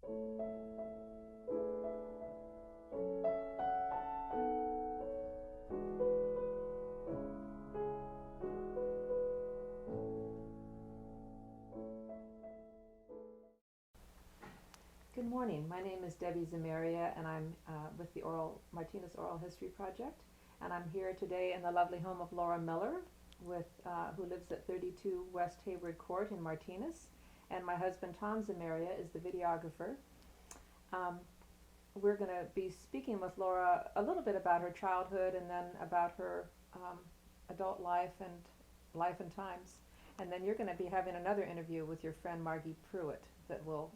Good morning. My name is Debbie Zamaria, and I'm with the Martinez Oral History Project. And I'm here today in the lovely home of Laura Miller, who lives at 32 West Hayward Court in Martinez. And my husband, Tom Zamaria, is the videographer. We're going to be speaking with Laura a little bit about her childhood and then about her adult life and times. And then you're going to be having another interview with your friend Margie Pruitt that will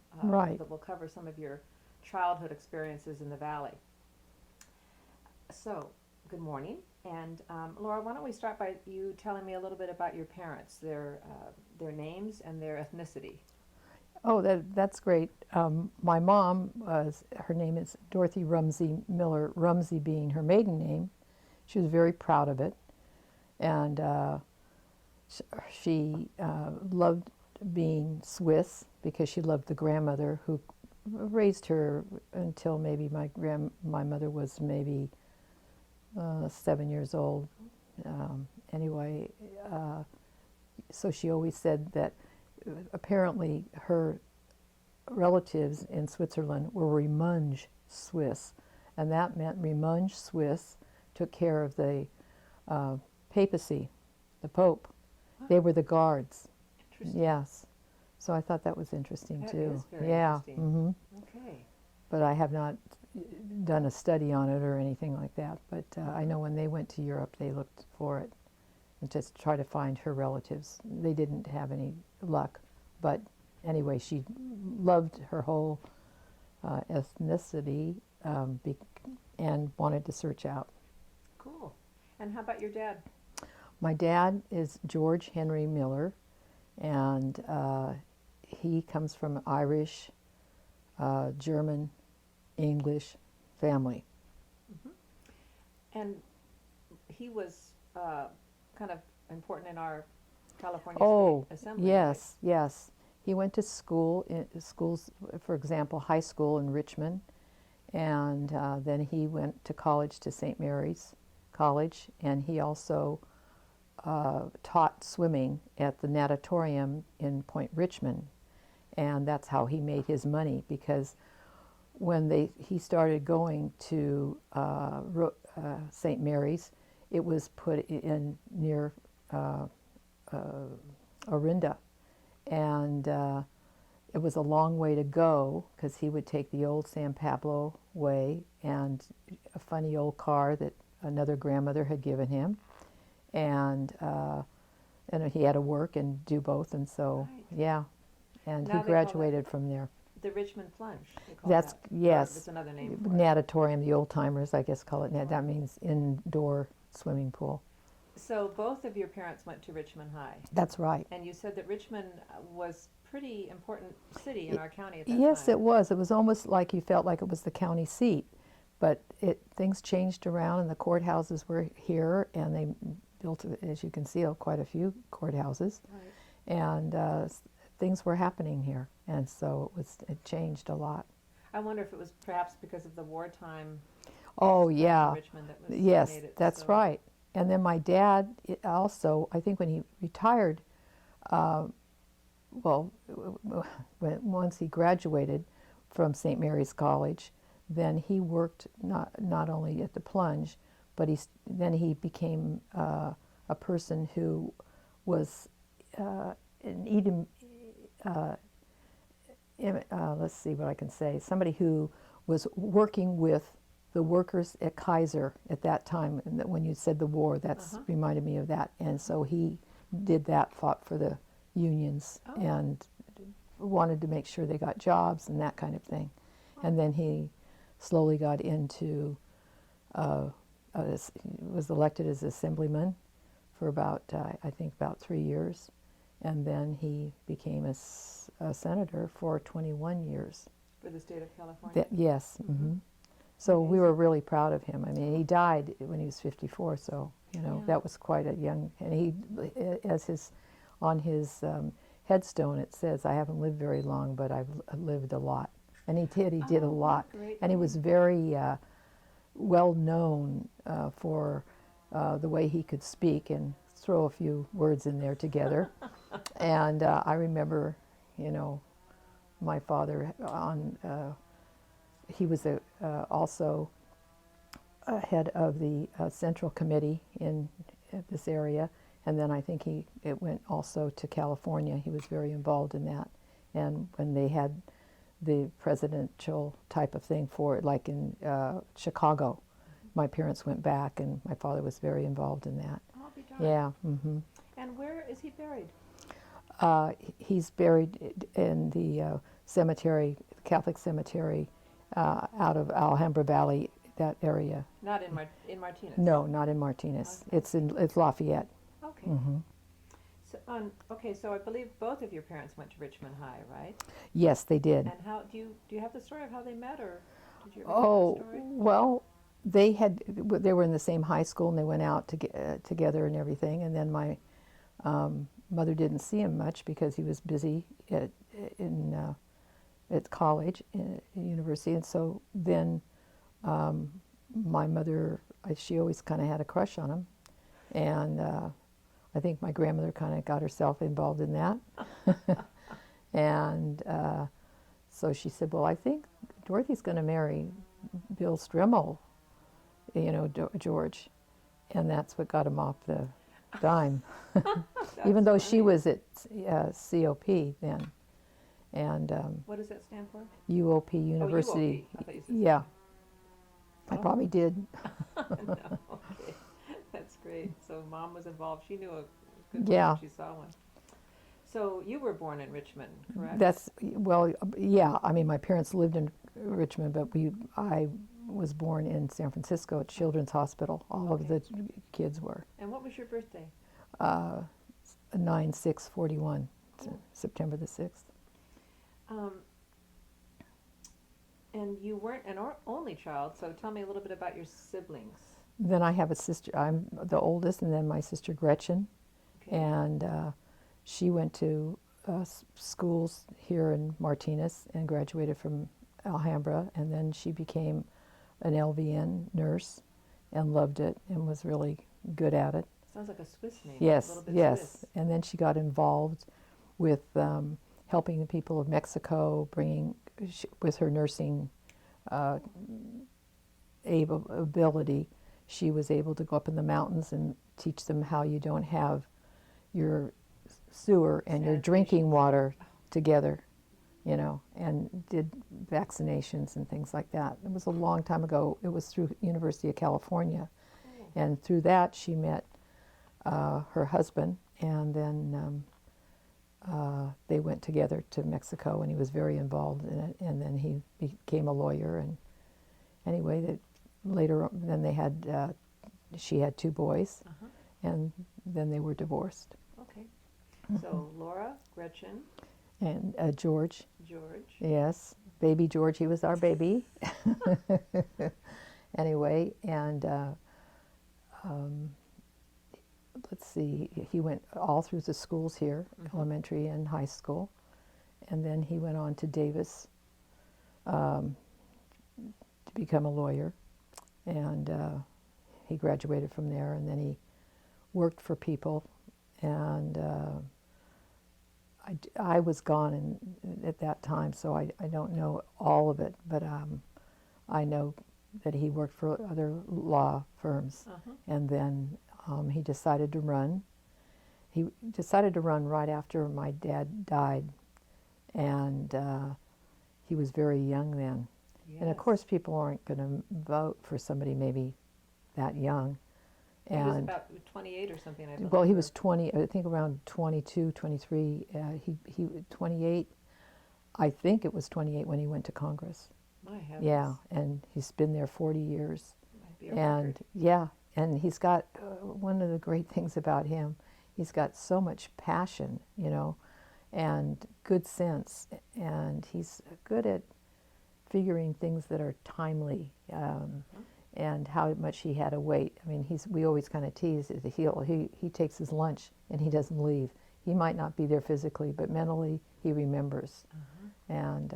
cover some of your childhood experiences in the valley. So, good morning. And Laura, why don't we start by you telling me a little bit about your parents, their names and their ethnicity. Oh, that's great. My mom her name is Dorothy Rumsey Miller, Rumsey being her maiden name. She was very proud of it. And she loved being Swiss because she loved the grandmother who raised her until maybe my mother was maybe 7 years old. Anyway, so she always said that apparently her relatives in Switzerland were Remunge Swiss, and that meant Remunge Swiss took care of the papacy, the Pope. They were the guards. Interesting. Yes. So I thought that was interesting That too. is very yeah. interesting. Okay. But I have not done a study on it or anything like that. But I know when they went to Europe, they looked for it and just try to find her relatives. They didn't have any luck. But anyway, she loved her whole ethnicity and wanted to search out. Cool. And how about your dad? My dad is George Henry Miller, and he comes from Irish, German, English family. Mm-hmm. And he was kind of important in our California State Assembly. Yes, right? yes. He went to schools, for example, high school in Richmond, and then he went to college, to St. Mary's College, and he also taught swimming at the natatorium in Point Richmond, and that's how he made his money, because when he started going to St. Mary's, it was put in near Orinda, and it was a long way to go because he would take the old San Pablo way and a funny old car that another grandmother had given him, and he had to work and do both, and so yeah, and Now he graduated from there. The Richmond Plunge. That's that. yes. That's another name for it. Natatorium, the old timers, I guess, call it. That means indoor swimming pool. So both of your parents went to Richmond High. That's right. And you said that Richmond was pretty important city in our county at that time. Yes, it was. It was almost like you felt like it was the county seat, but things changed around, and the courthouses were here, and they built, as you can see, quite a few courthouses, Right. and things were happening here, and so it changed a lot. I wonder if it was perhaps because of the wartime. Oh yeah, Richmond that was yes, made it that's so. right. And then my dad also, I think when he retired, once he graduated from St. Mary's College, then he worked not only at the Plunge, but then he became a person who was let's see what I can say. Somebody who was working with the workers at Kaiser at that time, and when you said the war, that's reminded me of that. And so he did that, fought for the unions, and wanted to make sure they got jobs and that kind of thing. And then he slowly got into, was elected as assemblyman for about, I think about 3 years. And then he became a senator for 21 years. For the state of California? Yes. Mm-hmm. So we were really proud of him. I mean, he died when he was 54, so, that was quite a young, and on his headstone it says, "I haven't lived very long, but I've lived a lot." And he did a Oh, what lot. great And he name. was very well known for the way he could speak and throw a few words in there together. And I remember, you know, my father he was also a head of the Central Committee in this area. And then I think it went also to California. He was very involved in that. And when they had the presidential type of thing for it, like in Chicago, my parents went back, and my father was very involved in that. I'll be darned. Yeah. Mm-hmm. And where is he buried? He's buried in the cemetery, Catholic cemetery, out of Alhambra Valley, that area. Not in Martinez. No, not in Martinez. Okay. It's Lafayette. Okay. Mm-hmm. So, okay, so I believe both of your parents went to Richmond High, right? Yes, they did. And how do you have the story of how they met, or did you ever Oh, hear that story? well, they were in the same high school, and they went out together and everything. And then my mother didn't see him much because he was busy at college, university. And so then my mother, she always kind of had a crush on him, and I think my grandmother kind of got herself involved in that. And so she said, well, I think Dorothy's going to marry Bill Strimmel, you know, George. And that's what got him off the dime. Even though she was at COP then. And What does that stand for? UOP University. Oh, UOP. I thought you said Yeah, I Oh. probably did. no, okay. That's great. So mom was involved. She knew a good Yeah. one when she saw one. So you were born in Richmond, correct? Well, yeah, I mean, my parents lived in Richmond, but I was born in San Francisco at Children's Hospital. All of the kids were. And what was your birthday? 9/6/41, Oh. September the 6th. And you weren't an only child, so tell me a little bit about your siblings. Then I have a sister. I'm the oldest, and then my sister Gretchen, Okay. and she went to schools here in Martinez and graduated from Alhambra, and then she became an LVN nurse and loved it and was really good at it. Sounds like a Swiss name. A Yes, little bit yes. Swiss. And then she got involved with helping the people of Mexico, with her nursing ability, she was able to go up in the mountains and teach them how you don't have your sewer and your drinking water together, you know, and did vaccinations and things like that. It was a long time ago. It was through University of California. Cool. And through that, she met her husband, and then they went together to Mexico, and he was very involved in it. And then he became a lawyer. And anyway, then they had, she had 2 boys, Uh-huh. and then they were divorced. Okay. So Laura, Gretchen, And George, George. yes, baby George, he was our baby. Anyway, and let's see, he went all through the schools here, elementary and high school, and then he went on to Davis to become a lawyer, and he graduated from there, and then he worked for people, and I was gone at that time, so I don't know all of it, but I know that he worked for other law firms, Uh-huh. and then he decided to run. He decided to run right after my dad died, and he was very young then. Yes. And of course, people aren't going to vote for somebody maybe that young. He was about 28 or something, I believe. Well, he was 20, I think around 22, 23. He 28, I think it was 28 when he went to Congress. My heavens. Yeah, and he's been there 40 years. Might be a And record. yeah, and he's got, one of the great things about him, he's got so much passion, you know, and good sense, and he's good at figuring things that are timely, and how much he had to wait. I mean, we always kind of tease that he takes his lunch and he doesn't leave. He might not be there physically, but mentally he remembers. And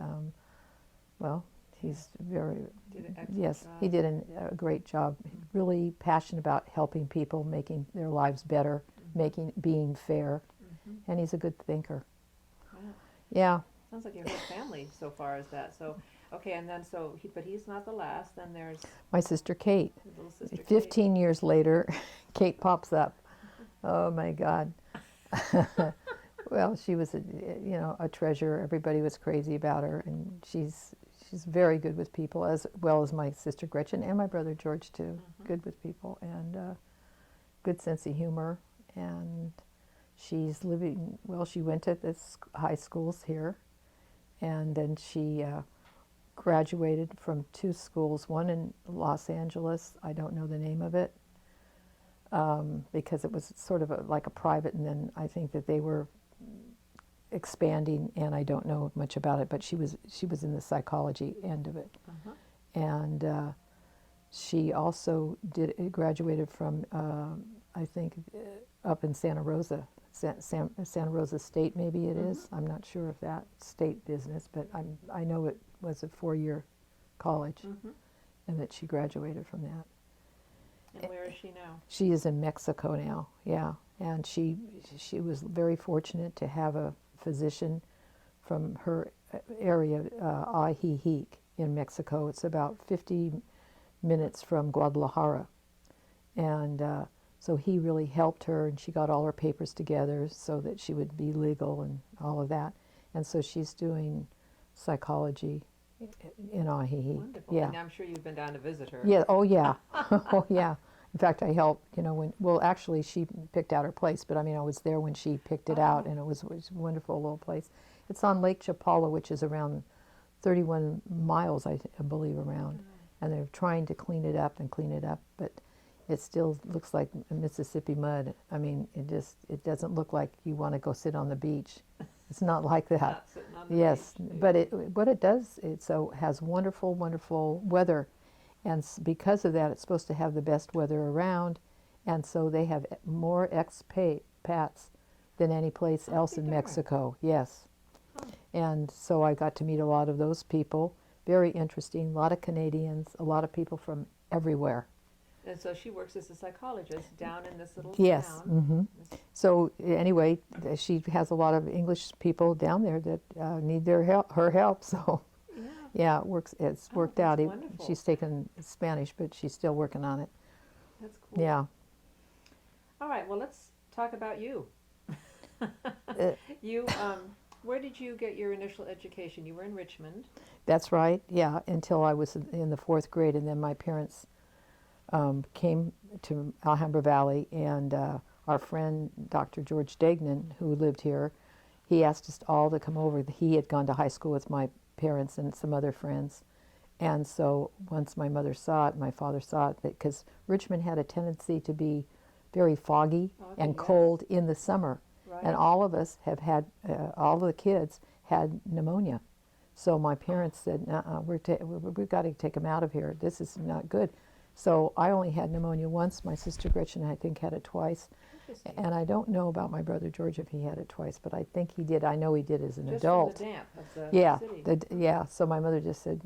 well, he's very, Did an excellent yes, job. he did a great job. Really passionate about helping people, making their lives better, being fair, and he's a good thinker. Wow. Yeah, Sounds like your whole family so far is that. So, okay, and then but he's not the last. Then there's my sister Kate. his little sister Kate. 15 years later, Kate pops up. Oh my God. Well, she was a treasure. Everybody was crazy about her, and she's very good with people, as well as my sister Gretchen and my brother George too. Good with people, and good sense of humor. And she's living well. She went to the high schools here, and then she graduated from 2 schools. One in Los Angeles. I don't know the name of it because it was sort of like a private, and then I think that they were expanding, and I don't know much about it, but she was in the psychology end of it. And she also graduated from I think up in Santa Rosa, Santa Rosa State, maybe it is. I'm not sure if that state business, but I know it was a 4-year college, and that she graduated from that. And where is she now? She is in Mexico now, yeah. And she was very fortunate to have a physician from her area, Ajijic, in Mexico. It's about 50 minutes from Guadalajara. And so he really helped her, and she got all her papers together so that she would be legal and all of that. And so she's doing psychology in Ajijic. Wonderful. Yeah. And I'm sure you've been down to visit her. Yeah. Oh, yeah. Oh, yeah. In fact, I helped, actually she picked out her place, but I mean, I was there when she picked it out, and it was a wonderful little place. It's on Lake Chapala, which is around 31 miles, I believe, around. And they're trying to clean it up, but it still looks like Mississippi mud. I mean, it doesn't look like you want to go sit on the beach. It's not like that. Not sitting on the Yes, beach. but what it does, it has wonderful, wonderful weather. And because of that, it's supposed to have the best weather around, and so they have more expats than any place else in Mexico. Yes. And so I got to meet a lot of those people. Very interesting. A lot of Canadians, a lot of people from everywhere. And so she works as a psychologist down in this little Yes. town. So anyway, she has a lot of English people down there that need her help. So. Yeah, it's worked out. Wonderful. She's taken Spanish, but she's still working on it. That's cool. Yeah. All right, well, let's talk about you. Where did you get your initial education? You were in Richmond. That's right, yeah, until I was in the 4th grade, and then my parents came to Alhambra Valley, and our friend, Dr. George Degnan, who lived here, he asked us all to come over. He had gone to high school with my parents and some other friends. And so once my mother saw it, my father saw it, because Richmond had a tendency to be very foggy and cold in the summer. Right. And all of us have had, all the kids had pneumonia. So my parents said, we've got to take them out of here. This is not good. So I only had pneumonia once. My sister Gretchen, I think, had it twice. And I don't know about my brother George if he had it twice, but I think he did. I know he did as an adult. Just from the damp of the city. Yeah. So my mother just said,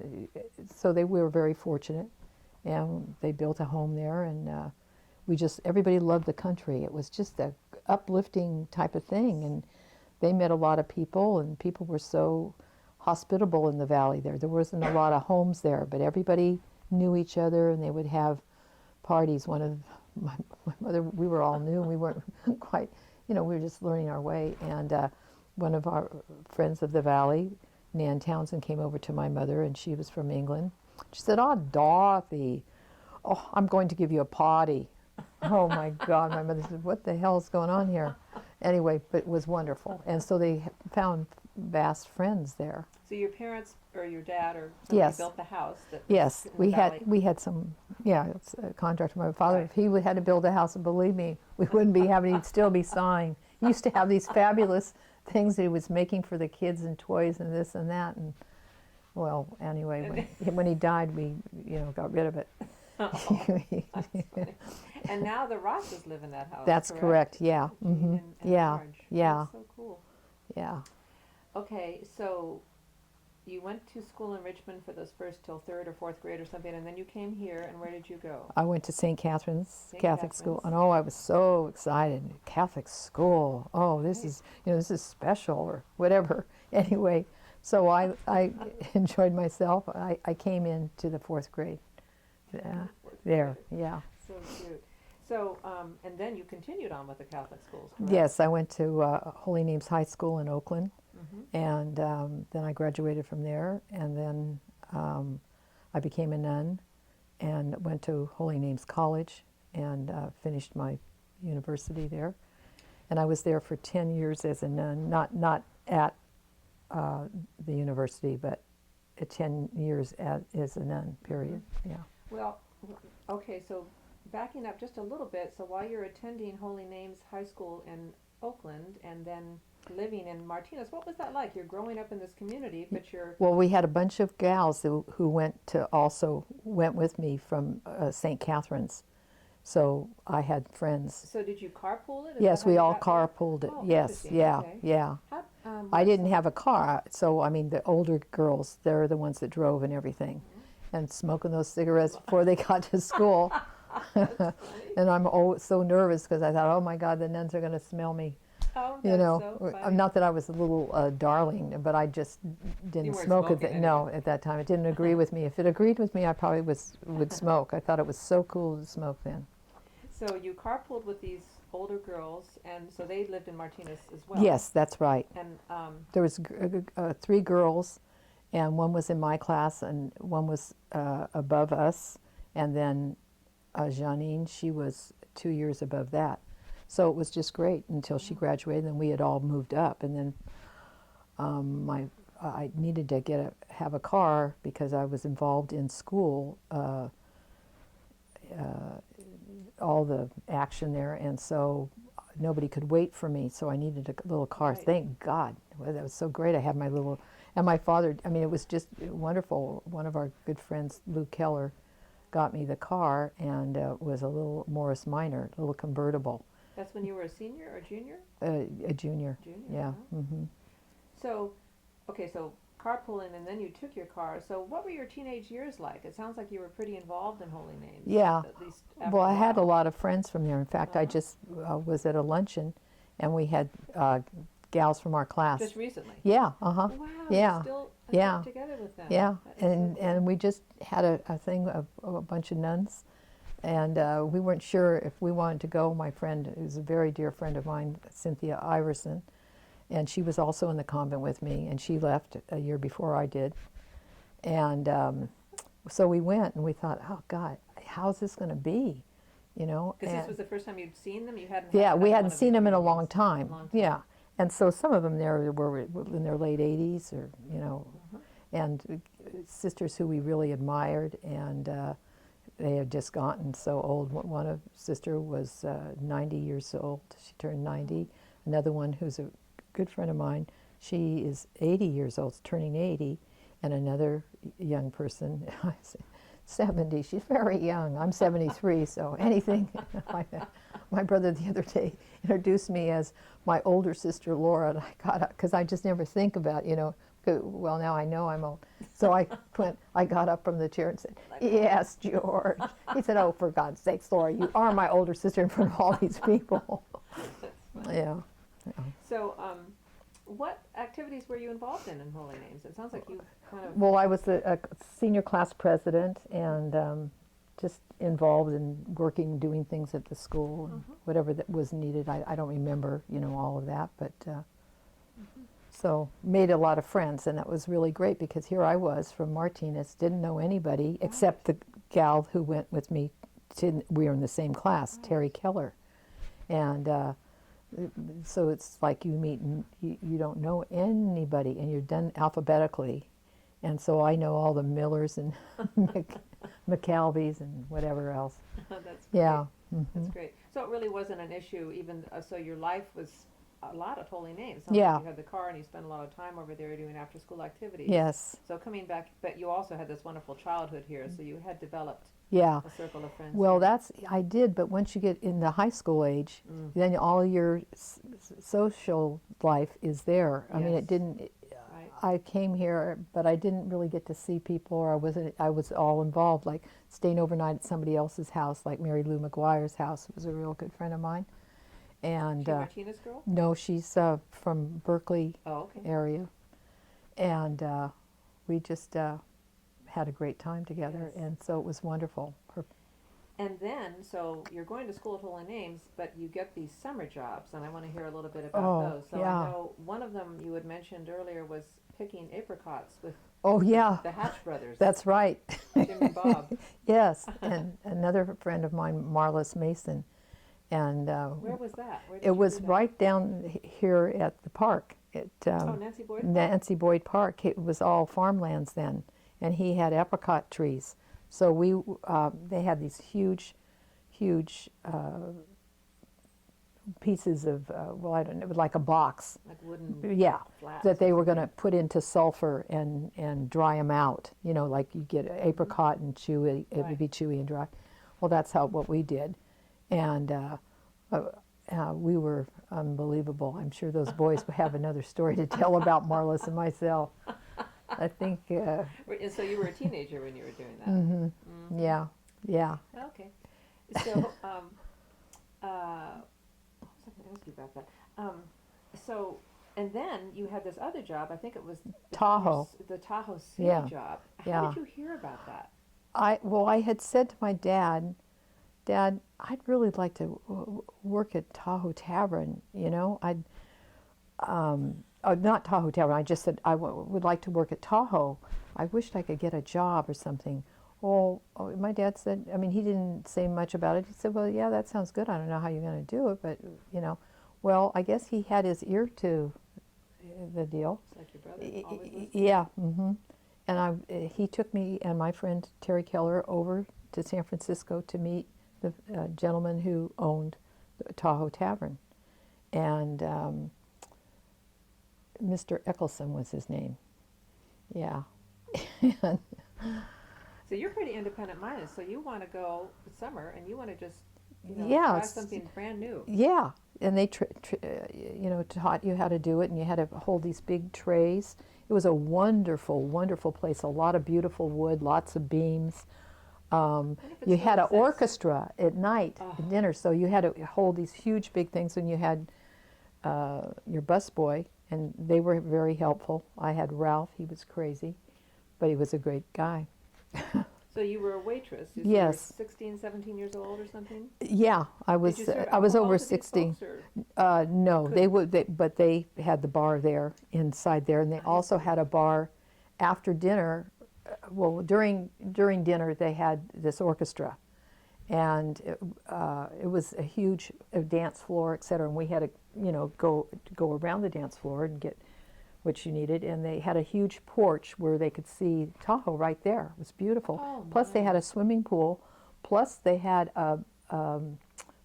we were very fortunate, and they built a home there, and everybody loved the country. It was just a uplifting type of thing, and they met a lot of people, and people were so hospitable in the valley there. There wasn't a lot of homes there, but everybody knew each other, and they would have parties. One of my mother, we were all new, and we weren't quite, we were just learning our way. And one of our friends of the valley, Nan Townsend, came over to my mother, and she was from England. She said, "Oh, Dorothy, I'm going to give you a party." Oh my God, my mother said, "What the hell is going on here?" Anyway, but it was wonderful. And so they found vast friends there. So your parents or your dad or somebody built the house? Yes, we had some. Yeah, it's a contract from my father. Right. If he had to build a house, and believe me, we wouldn't be having. He'd still be sawing. He used to have these fabulous things that he was making for the kids and toys and this and that. And well, anyway, when he died, we got rid of it. That's funny. And now the Rosses live in that house. That's correct. Yeah. Mm-hmm. And yeah. George. Yeah. That's so cool. Yeah. Okay, so you went to school in Richmond for those first till third or fourth grade or something, and then you came here, and where did you go? I went to St. Catherine's St. Catholic School, Catherine's. and oh, I was so excited. Catholic school. Oh, this Right. is, this is special or whatever. Anyway, so I enjoyed myself. I came into the fourth grade. Fourth There, grade. yeah. So cute. So, and then you continued on with the Catholic schools, correct? Yes, I went to Holy Names High School in Oakland, Mm-hmm. and then I graduated from there, and then I became a nun and went to Holy Names College and finished my university there. And I was there for 10 years as a nun, not at the university, but 10 years as a nun, period. Yeah. Well, okay, so backing up just a little bit, so while you're attending Holy Names High School in Oakland and then living in Martinez, what was that like? You're growing up in this community, but you're, Well, we had a bunch of gals who went with me from St. Catherine's. So I had friends. so did you carpool it? Is Yes, that how we you all got there? carpooled it. Oh, Yes, interesting. yeah, Okay. yeah. How, I what- didn't have a car, so I mean the older girls, they're the ones that drove and everything, Mm-hmm. and smoking those cigarettes before they got to school. That's funny. And I'm so nervous because I thought, oh my God, the nuns are going to smell me. Oh, You that's know, so funny. not that I was a little darling, but I just didn't weren't smoke at smoking no at that time. It didn't agree with me. If it agreed with me, I probably would smoke. I thought it was so cool to smoke then. So you carpooled with these older girls, and so they lived in Martinez as well. Yes, that's right. And There was 3 girls, and one was in my class, and one was above us, and then Janine, she was 2 years above that. So it was just great until she graduated, and we had all moved up, and then I needed to have a car because I was involved in school, all the action there, and so nobody could wait for me, so I needed a little car. Right. Thank God. Well, that was so great. I had my little, and my father, I mean, it was just wonderful. One of our good friends, Lou Keller, got me the car, and it was a little Morris Minor, a little convertible, that's when you were a senior or junior? a junior. Junior. Yeah. huh? Hmm. So, okay, so carpooling, and then you took your car. So, what were your teenage years like? It sounds like you were pretty involved in Holy Names. Yeah. At least. After Well, I had a while. lot of friends from there. In fact, I Uh-huh. just was at a luncheon, and we had gals from our class. Just recently. Yeah. Uh-huh. Wow. Yeah. You're still Yeah. together with them. Yeah, That is so and cool. we just had a thing of a bunch of nuns, and we weren't sure if we wanted to go. My friend, who's a very dear friend of mine, Cynthia Iverson, and she was also in the convent with me, and she left a year before I did, and so we went, and we thought, oh God, how's this going to be, you know? Because this And- was the first time you'd seen them. You hadn't. yeah, had we one hadn't of seen them in a reunions long time. Long time. Yeah, and so some of them there were in their late 80s, or and sisters who we really admired, and they had just gotten so old. One of sister was 90 years old; she turned 90. Another one, who's a good friend of mine, she is 80 years old, turning 80, and another young person, 70. She's very young. I'm 73, so anything. My brother the other day introduced me as my older sister Laura, and I got up because I just never think about, well, now I know I'm old. So I got up from the chair and said, "Yes, George." He said, "Oh, for God's sakes, Laura, you are my older sister in front of all these people." That's funny. Yeah. So, what activities were you involved in Holy Names? It sounds like you kind of. Well, I was a senior class president, and just involved in working, doing things at the school, and whatever that was needed. I don't remember, all of that, but so made a lot of friends, and that was really great because here I was from Martinez, didn't know anybody except the gal who went with me. We were in the same class, Terry Keller, and so it's like you meet and you don't know anybody, and you're done alphabetically, and so I know all the Millers and McAlveys and whatever else. That's great. Yeah. That's great. So it really wasn't an issue, even so your life was a lot of Holy Names. Sounds Yeah. like you had the car and you spent a lot of time over there doing after school activities. Yes. So coming back, but you also had this wonderful childhood here, so you had developed Yeah. a circle of friends. Well, here. I did, but once you get in the high school age, then all your social life is there. I mean, Yes. it didn't. Right. I came here, but I didn't really get to see people, or I was all involved, like staying overnight at somebody else's house, like Mary Lou McGuire's house, who was a real good friend of mine. And She a Martinez girl? no, she's from Berkeley Oh, okay. area, and we just had a great time together, Yes. and so it was wonderful. And then, so you're going to school at Holy Names, but you get these summer jobs, and I want to hear a little bit about those. So yeah. I know one of them you had mentioned earlier was picking apricots with Oh yeah, the Hatch brothers, that's right. Jim and Bob. Yes, and another friend of mine, Marlis Mason, and Where was that? Where did it you was do that? right down here at the park. At Nancy Boyd Park? Nancy Boyd Park. It was all farmlands then, and he had apricot trees. So they had these huge pieces of, well, I don't know, like a box. Like wooden Yeah, flats. that they were going to put into sulfur and dry them out. You know, like you get apricot and chewy, it Right. would be chewy and dry. Well, that's what we did. And we were unbelievable. I'm sure those boys would have another story to tell about Marlis and myself. I think, And so you were a teenager when you were doing that. mm-hmm. Yeah. Okay. So, what was I going to ask you about that? So, and then you had this other job. I think it was Tahoe. The Tahoe City Yeah. job. How Yeah. did you hear about that? I had said to my dad, Dad, I'd really like to work at Tahoe Tavern. You know, not Tahoe Tavern. I just said I would like to work at Tahoe. I wished I could get a job or something. Well, my dad said, I mean, he didn't say much about it. He said, well, yeah, that sounds good. I don't know how you're going to do it, but, you know. Well, I guess he had his ear to the deal. It's like your brother always listening. Yeah. Mm-hmm. And he took me and my friend Terry Keller over to San Francisco to meet the gentleman who owned the Tahoe Tavern. And Mr. Eccleston was his name. Yeah. So you're pretty independent-minded. So you want to go summer and you want to just, Yeah, try it's- something brand new. Yeah, and they taught you how to do it, and you had to hold these big trays. It was a wonderful, wonderful place. A lot of beautiful wood, lots of beams. Wonder if it You still had an exists. orchestra at night Oh. at dinner, so you had to hold these huge, big things. And you had your busboy, and they were very helpful. I had Ralph; he was crazy, but he was a great guy. So you were a waitress. You said Yes. You were 16, 17 years old or something? Yeah, I was. Did you serve I was alcohol over to these 16. folks, or- No, they would, but they had the bar there, inside there, and they also had a bar after dinner. Well, during dinner they had this orchestra, and it was a huge dance floor, et cetera. And we had to, go around the dance floor and get what you needed. And they had a huge porch where they could see Tahoe right there. It was beautiful. Oh, Plus, they had a swimming pool. Plus, they had a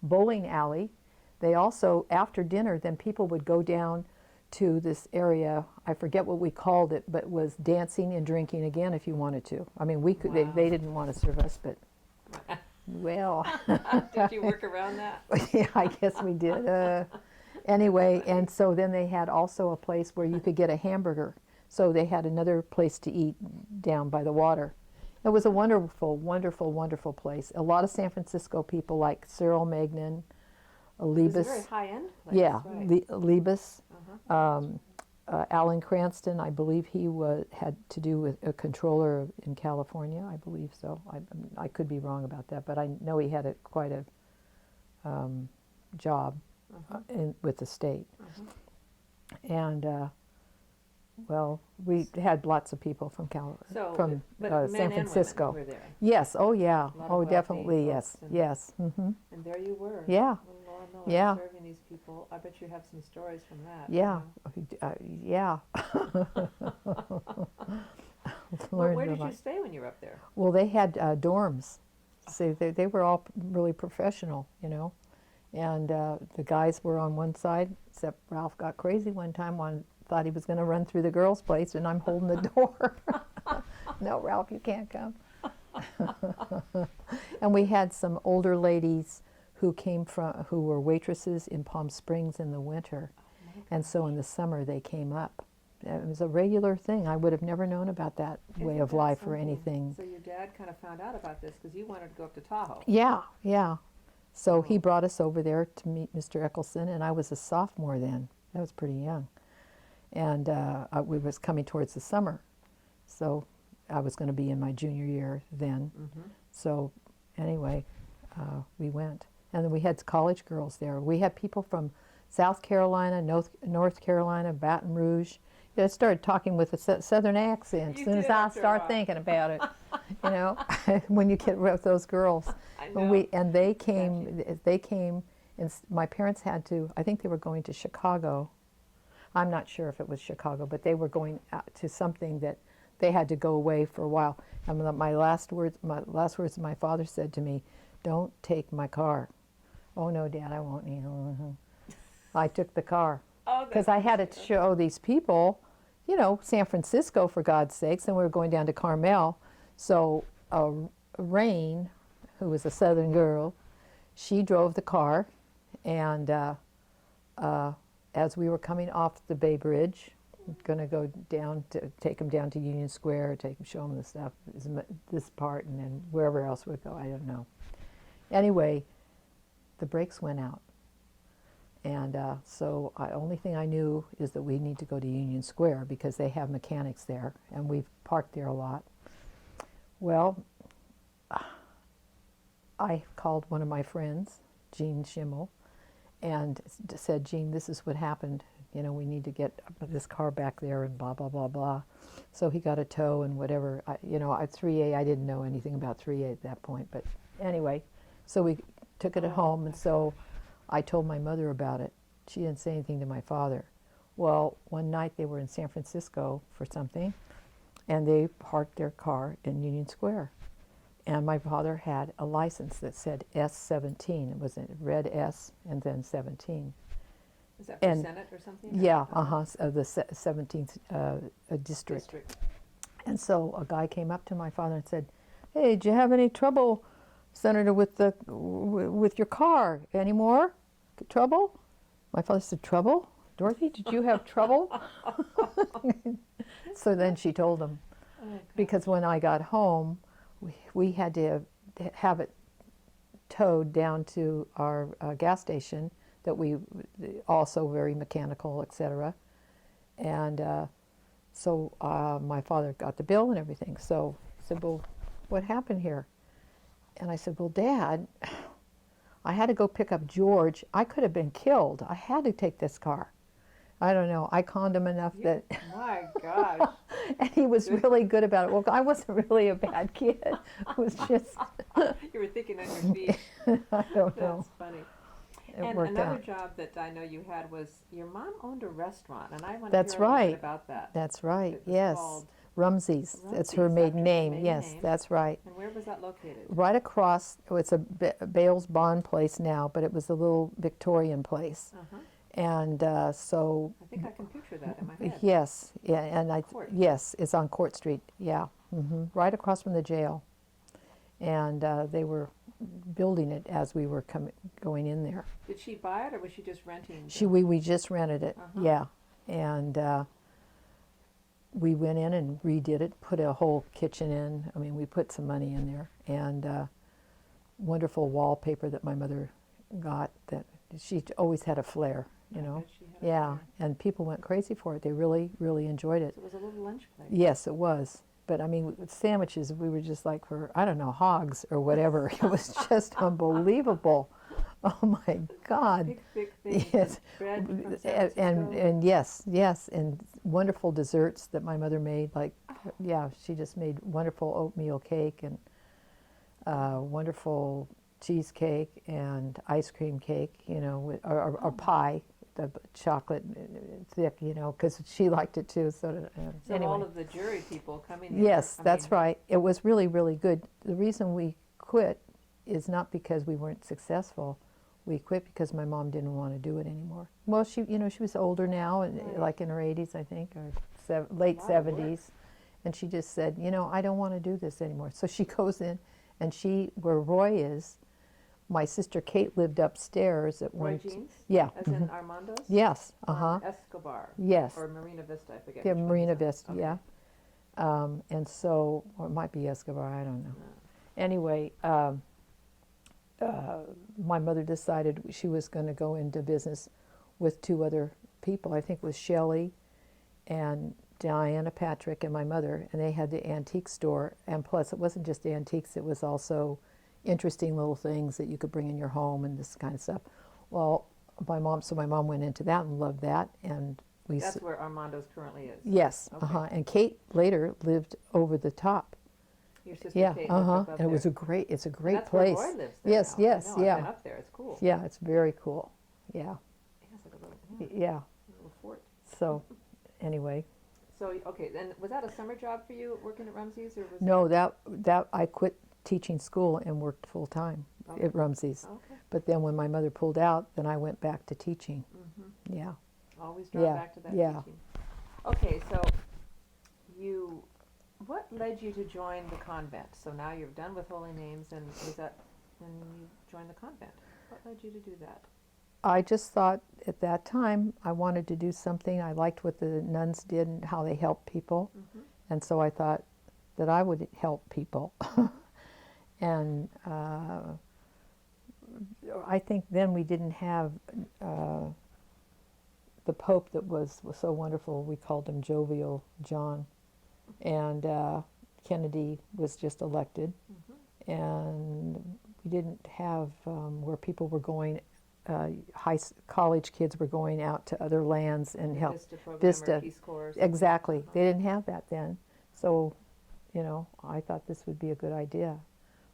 bowling alley. They also, after dinner, then people would go down to this area. I forget what we called it, but it was dancing and drinking again if you wanted to. I mean, we could. Wow. They didn't want to serve us, but well, Did you work around that? yeah, I guess we did. Anyway, and so then they had also a place where you could get a hamburger. So they had another place to eat down by the water. It was a wonderful, wonderful, wonderful place. A lot of San Francisco people like Cyril Magnan, It was a very Libas. high-end place. Yeah, Right. Libas. Uh-huh. Alan Cranston, I believe he had to do with a controller in California. I believe so. I could be wrong about that, but I know he had quite a job with the state. And well, we had lots of people from So, from but men San and women Francisco. were there. Yes. Oh yeah. A lot of Oh wealthy definitely. folks Yes. and- Yes. Hmm. And there you were. Yeah. Little Laura Miller Yeah. serving these people. I bet you have some stories from that. Yeah. Yeah. Well, Learned where a did you lot. stay when you were up there? Well, they had dorms. See, they were all really professional, And the guys were on one side, except Ralph got crazy one time. Thought he was going to run through the girls' place, and I'm holding the door. No, Ralph, you can't come. And we had some older ladies who were waitresses in Palm Springs in the winter, and so in the summer they came up. it was a regular thing. I would have never known about that way Isn't of that life or something? anything. So your dad kind of found out about this because you wanted to go up to Tahoe. Yeah, yeah. So he Oh. brought us over there to meet Mr. Eccleston, and I was a sophomore then. I was pretty young. And we was coming towards the summer. So I was going to be in my junior year then. Mm-hmm. So anyway, we went. And then we had college girls there. We had people from South Carolina, North Carolina, Baton Rouge. I started talking with a southern accent as You soon as did I after a start while. thinking about it. You know, when you get with those girls. I And know. they Got came. They came, and my parents had to. I think they were going to Chicago. I'm not sure if it was Chicago, but they were going out to something that they had to go away for a while. And my last words my father said to me, "Don't take my car." "Oh no, Dad, I won't." You know, I took the car Oh, because I had to show these people, you know, San Francisco for God's sakes, and we were going down to Carmel. So Rain, who was a Southern girl, she drove the car, and as we were coming off the Bay Bridge, going to go down to take them down to Union Square, show them the stuff, this part, and then wherever else we'd go, I don't know. Anyway, the brakes went out. And so the only thing I knew is that we need to go to Union Square because they have mechanics there, and we've parked there a lot. Well, I called one of my friends, Jean Schimmel, and said, "Jean, this is what happened. You know, we need to get this car back there and blah, blah, blah, blah." So he got a tow and whatever. At 3A, I didn't know anything about 3A at that point. But anyway, so we took it at home, and so I told my mother about it. She didn't say anything to my father. Well, one night they were in San Francisco for something, and they parked their car in Union Square. And my father had a license that said S17. It was a red S and then 17. Is that for Senate or something? Yeah, of the 17th district. And so a guy came up to my father and said, "Hey, did you have any trouble, Senator, with your car anymore? Trouble?" My father said, "Trouble? Dorothy, did you have trouble?" So then she told him. Okay. Because when I got home, we had to have it towed down to our gas station that we also very mechanical, etc. And so my father got the bill and everything. So he said, "Well, what happened here?" And I said, "Well, Dad, I had to go pick up George. I could have been killed. I had to take this car." I don't know. I conned him enough that, My gosh. and he was really good about it. Well, I wasn't really a bad kid. It was just, You were thinking on your feet. I don't know. That's funny. It And worked another out. job that I know you had was your mom owned a restaurant, and I want to That's hear a little right. bit about that. That's right. It was Yes. called Rumsey's. That's her Rumsey's, maiden after her name. maiden Yes, name. that's right. And where was that located? Right across, it's a Bales Bond place now, but it was a little Victorian place. Uh-huh. And so, I think I can picture that in my head. yes, yeah, and Court. yes, it's on Court Street. Yeah, right across from the jail. And they were building it as we were going in there. Did she buy it, or was she just renting? We just rented it. Uh-huh. Yeah, and we went in and redid it, put a whole kitchen in. I mean, we put some money in there, and wonderful wallpaper that my mother got. That she always had a flair, you I know. bet she had a Yeah, flair. and people went crazy for it. They really, really enjoyed it. So it was a little lunch place. Yes, it was. But I mean, with sandwiches, we were just like I don't know, hogs or whatever. It was just unbelievable. Oh my God. Big things. Yes. Bread from San And Francisco. yes, and wonderful desserts that my mother made. Like, yeah, she just made wonderful oatmeal cake and wonderful cheesecake and ice cream cake, you know, or pie, the chocolate thick, you know, because she liked it too. So anyway. All of the jury people coming in. Yes, that's right. It was really, really good. The reason we quit is not because we weren't successful. We quit because my mom didn't want to do it anymore. Well, she was older now, and Right. like in her 80s, I think, or late A lot of work. 70s. And she just said, I don't want to do this anymore. So she goes in, and where Roy is, my sister Kate lived upstairs at Roy one. Jeans? Yeah. As in Armando's? Yes. Escobar. Yes. Or Marina Vista, I forget. Yeah, which one Marina is it. Vista. Okay. Yeah. And so, or it might be Escobar. I don't know. No. Anyway, my mother decided she was going to go into business with two other people. I think it was Shelley and Diana Patrick and my mother, and they had the antique store. And plus, it wasn't just antiques; it was also interesting little things that you could bring in your home and this kind of stuff. Well, my mom went into that and loved that, and That's where Armando's currently is. yes, Okay. And Kate later lived over the top. Your sister Yeah, Kate lived up and it was there. it's a And great that's place. where Roy lives there Yes, now. yes, I know, yeah. I've been up there. It's cool. Yeah, it's very cool. Yeah, Yeah, it's like a little, yeah. a little fort. So, anyway, So, okay, then was that a summer job for you working at Rumsey's, or was no, that I quit teaching school and worked full time Okay. at Rumsey's. Okay. But then when my mother pulled out, then I went back to teaching. Mm-hmm. Yeah. Always drawn Yeah, back to that yeah. teaching. Okay, so what led you to join the convent? So now you're done with holy names, and was that when you joined the convent? What led you to do that? I just thought at that time I wanted to do something. I liked what the nuns did and how they helped people. Mm-hmm. And so I thought that I would help people. And I think then we didn't have the Pope that was so wonderful. We called him Jovial John. And Kennedy was just elected. Mm-hmm. And we didn't have where people were going, college kids were going out to other lands and help. Vista program Vista. or Peace Corps or something? Exactly. Uh-huh. They didn't have that then. So, I thought this would be a good idea.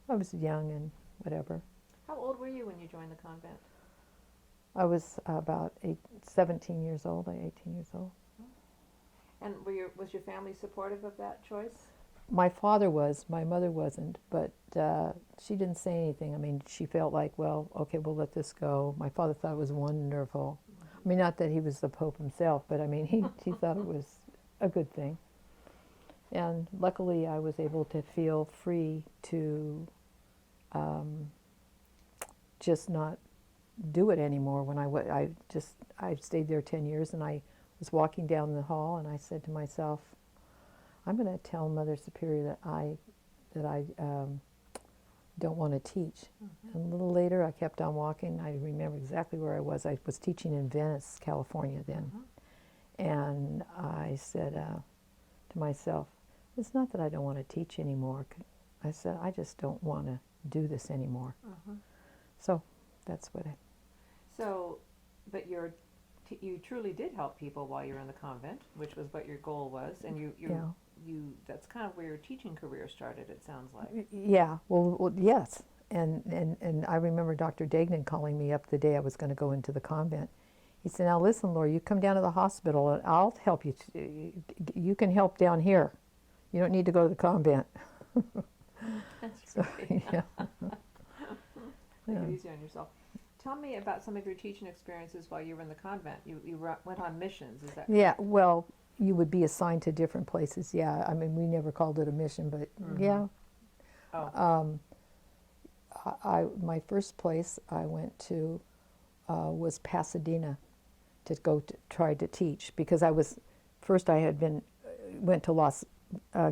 I was young and whatever. How old were you when you joined the convent? I was about 17 years old, 18 years old. And was your family supportive of that choice? My father was, my mother wasn't, but she didn't say anything. I mean, she felt like, well, okay, we'll let this go. My father thought it was wonderful. I mean, not that he was the Pope himself, but I mean, he thought it was a good thing. And luckily, I was able to feel free to just not do it anymore. When I stayed there 10 years, and I was walking down the hall, and I said to myself, I'm going to tell Mother Superior that I don't want to teach. Mm-hmm. And a little later, I kept on walking. I remember exactly where I was. I was teaching in Venice, California then. Mm-hmm. And I said to myself, it's not that I don't want to teach anymore. I said, I just don't want to do this anymore. Uh-huh. So that's what So, but you truly did help people while you were in the convent, which was what your goal was, and that's kind of where your teaching career started, it sounds like. Yeah, well yes. And I remember Dr. Dagnan calling me up the day I was going to go into the convent. He said, now listen, Laura, you come down to the hospital and I'll help you. You can help down here. You don't need to go to the convent. That's So, great. yeah. Make it easier on yourself. Tell me about some of your teaching experiences while you were in the convent. You went on missions, is that Yeah, well, you would be assigned to different places. Yeah, I mean, we never called it a mission, but yeah. Oh. My first place I went to was Pasadena to go to try to teach, because I went to Los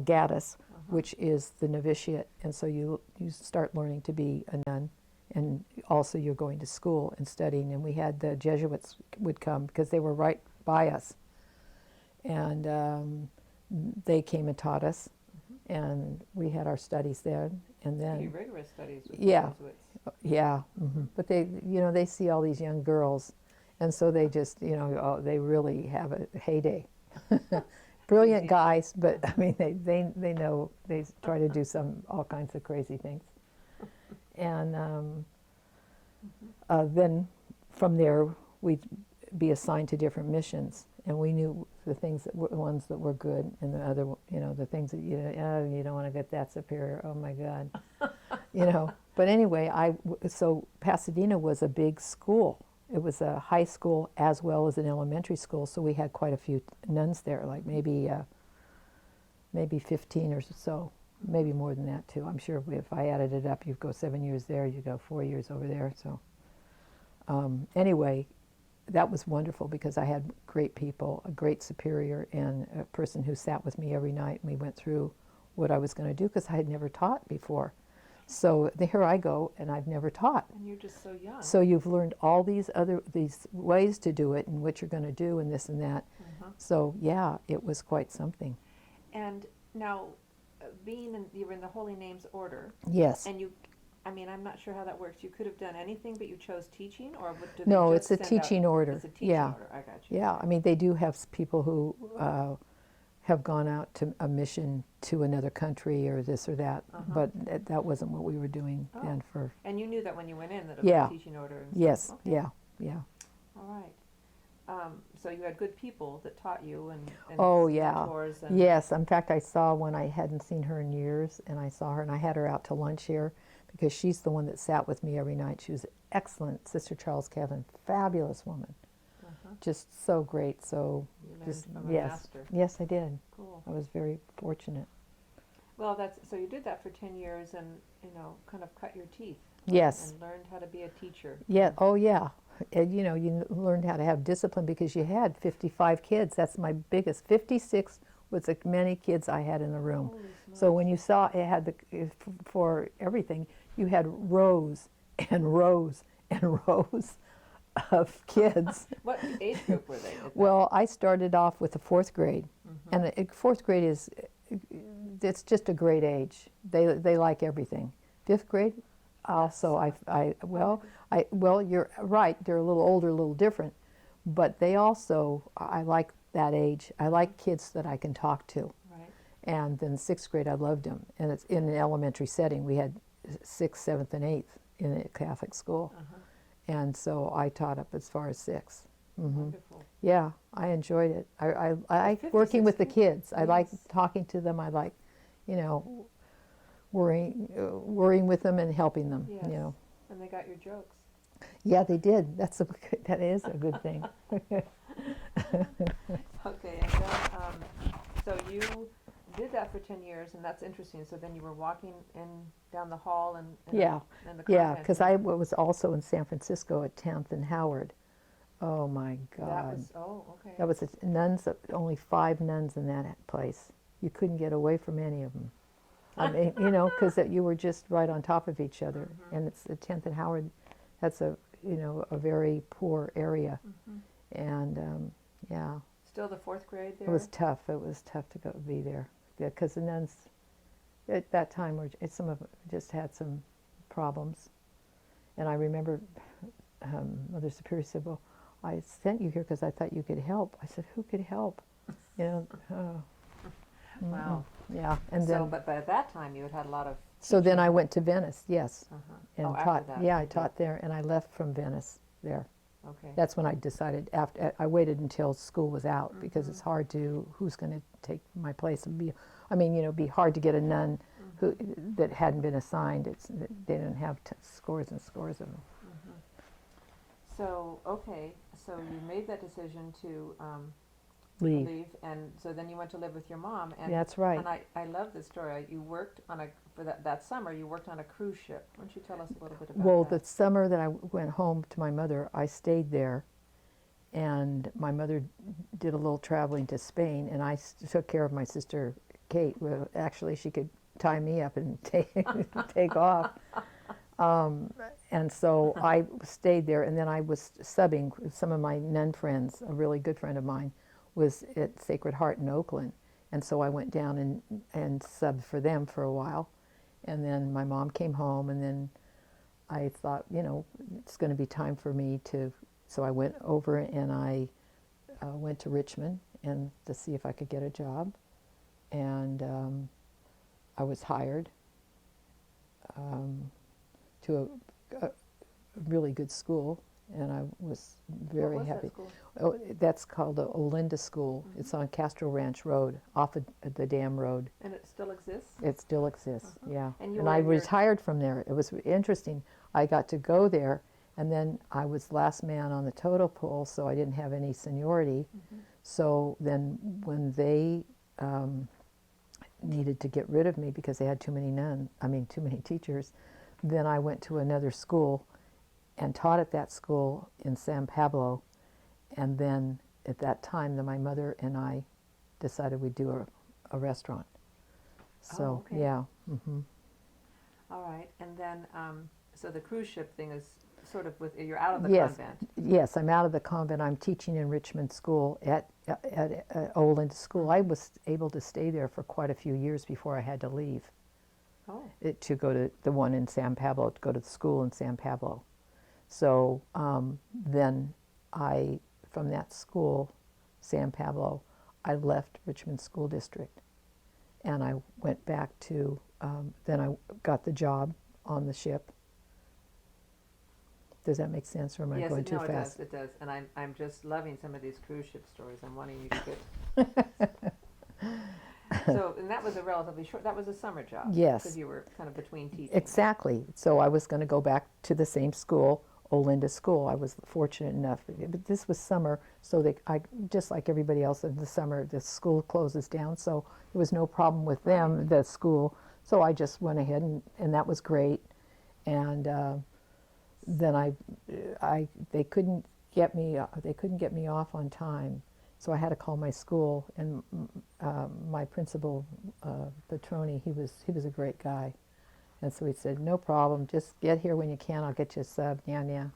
Gatos, which is the novitiate, and so you start learning to be a nun, and also you're going to school and studying, and we had the Jesuits would come because they were right by us, and they came and taught us, and we had our studies there, and then Pretty rigorous studies with Yeah. the Jesuits. yeah, but they see all these young girls, and so they just they really have a heyday. Brilliant Easy. guys, but I mean they know they try to do all kinds of crazy things, and then from there we'd be assigned to different missions, and we knew the ones that were good, and the other the things that you don't want to get that superior. Oh my God, But anyway, so Pasadena was a big school. It was a high school as well as an elementary school, so we had quite a few nuns there, like maybe 15 or so. maybe more than that too. I'm sure if I added it up, you'd go 7 years there, you go 4 years over there. So anyway, that was wonderful because I had great people, a great superior, and a person who sat with me every night. And we went through what I was going to do because I had never taught before. So here I go, and I've never taught. And you're just so young. So you've learned all these ways to do it and what you're going to do and this and that. So yeah, it was quite something. And now, you were in the Holy Names order. Yes. And I'm not sure how that works. You could have done anything, but you chose teaching, or did No, they it's just a send teaching out, order. It's a teaching Yeah. order. I got you. Yeah, I mean, they do have people who have gone out to a mission to another country or this or that, but that wasn't what we were doing then for. And you knew that when you went in that it Yeah. was a teaching order. And Yes, stuff. Okay. yeah. All right. So you had good people that taught you and Oh, yeah. mentors and Yes, in fact, I saw one, I hadn't seen her in years, and I saw her, and I had her out to lunch here because she's the one that sat with me every night. She was excellent, Sister Charles Kevin, fabulous woman, just so great. So you learned just from a yes, master. yes, I did. Cool. I was very fortunate. Well, so you did that for 10 years and kind of cut your teeth. Yes. And learned how to be a teacher. Yeah. Oh, yeah. And, you learned how to have discipline because you had 55 kids. That's my biggest. 56 was as many kids I had in the room. Holy So smokes. when you saw it had for everything, you had rows and rows and rows of kids. What age group were they? Well, I started off with the fourth grade, and fourth grade it's just a great age. They like everything. Fifth grade, also well, you're right. They're a little older, a little different, but they also I like that age. I like kids that I can talk to. Right. And then sixth grade, I loved them, and it's in an elementary setting. We had sixth, seventh, and eighth in a Catholic school. And so I taught up as far as 6. Wonderful. Yeah, I enjoyed it. I like working with the kids. I like talking to them. I like, worrying with them and helping them. Yes. And they got your jokes. Yeah, they did. That is a good thing. Okay, and then so you did that for 10 years, and that's interesting. So then you were walking down the hall and Yeah, in the yeah, convent. because I was also in San Francisco at 10th and Howard. Oh my God. Okay. That was nuns, only 5 nuns in that place. You couldn't get away from any of them. I mean, because you were just right on top of each other. And it's the 10th and Howard, that's a very poor area. And yeah. Still the 4th grade there? It was tough. It was tough to be there. Because the nuns at that time, some of them just had some problems. And I remember Mother Superior said, well, I sent you here because I thought you could help. I said, who could help? Wow. Yeah. And So, then, but by that time you had a lot of so then I went to Venice, yes. And after taught. that, Yeah, I you did. taught there, and I left from Venice there. Okay. That's when I decided, I waited until school was out because it's hard who's going to take my place? It'd be hard to get a nun that hadn't been assigned. They didn't have scores and scores of them. So, okay, so you made that decision to Leave. and so then you went to live with your mom. And, That's right. And I love this story. You worked for that summer, you worked on a cruise ship. Why don't you tell us a little bit about Well, that? the summer that I went home to my mother, I stayed there, and my mother did a little traveling to Spain, and I took care of my sister Kate. Well, actually, she could tie me up and take off. And so I stayed there, and then I was subbing with some of my nun friends. A really good friend of mine was at Sacred Heart in Oakland, and so I went down and subbed for them for a while. And then my mom came home, and then I thought, it's going to be time for me so I went over and I went to Richmond and to see if I could get a job. And I was hired to a really good school, and I was very What was happy. that school? Oh, that's called the Olinda School. It's on Castro Ranch Road, off of the Dam Road. And it still exists? It still exists, yeah. And you And were I in your- retired from there. It was interesting. I got to go there, and then I was last man on the totem pole, so I didn't have any seniority. So then when they needed to get rid of me because they had too many too many teachers, then I went to another school and taught at that school in San Pablo. And then at that time, then my mother and I decided we'd do a restaurant. So, okay. yeah. All right. And then, so the cruise ship thing is sort of you're out of the Yes, convent. yes, I'm out of the convent. I'm teaching in Richmond School at Old School. I was able to stay there for quite a few years before I had to leave Oh, to go to the one in San Pablo, to go to the school in San Pablo. So then from that school, San Pablo, I left Richmond School District, and I went back to, then I got the job on the ship. Does that make sense, or am I yes, going too no, fast? it does. And I'm just loving some of these cruise ship stories. I'm wanting you to get. So, and that was a relatively short, that was a summer job. Yes. Because you were kind of between teaching. Exactly. So I was going to go back to the same school, Olinda School. I was fortunate enough, but this was summer, so I just like everybody else in the summer, the school closes down, so there was no problem with them, the school. So I just went ahead and that was great. And then they couldn't get me off on time, so I had to call my school, and my principal, Petroni, he was a great guy. And so he said, no problem, just get here when you can, I'll get you a sub, yeah.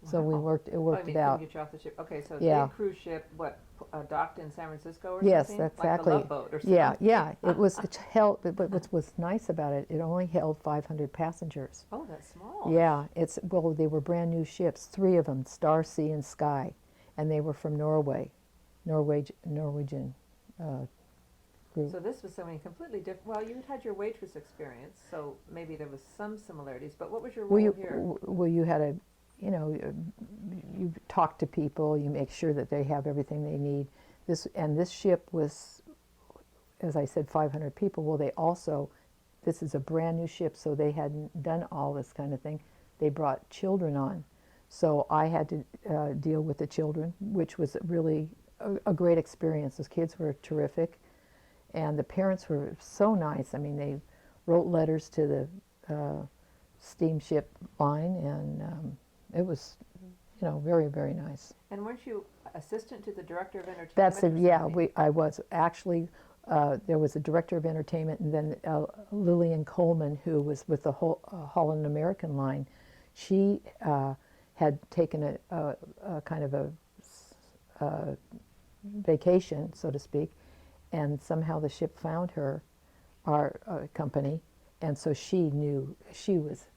So it worked Couldn't out. get you off the ship. Okay, so Yeah. big cruise ship, what, docked in San Francisco or Yes, something? exactly. Like the Love Boat or something? Yeah, it held, but what was nice about it, it only held 500 passengers. Oh, that's small. Yeah, they were brand new ships, 3 of them, Star, Sea, and Sky, and they were from Norwegian group. So this was something completely different. Well, you had your waitress experience, so maybe there was some similarities. But what was your role here? Well, you had you talk to people, you make sure that they have everything they need. This ship was, as I said, 500 people. Well, this is a brand new ship, so they hadn't done all this kind of thing. They brought children on, so I had to deal with the children, which was really a great experience. Those kids were terrific, and the parents were so nice. I mean, they wrote letters to the steamship line, and it was, very, very nice. And weren't you assistant to the director of entertainment? That's it. or Yeah, something? I was actually. There was a director of entertainment, and then Lillian Coleman, who was with the Holland American line. She had taken a kind of a vacation, so to speak, and somehow the ship found her, our company, and so she was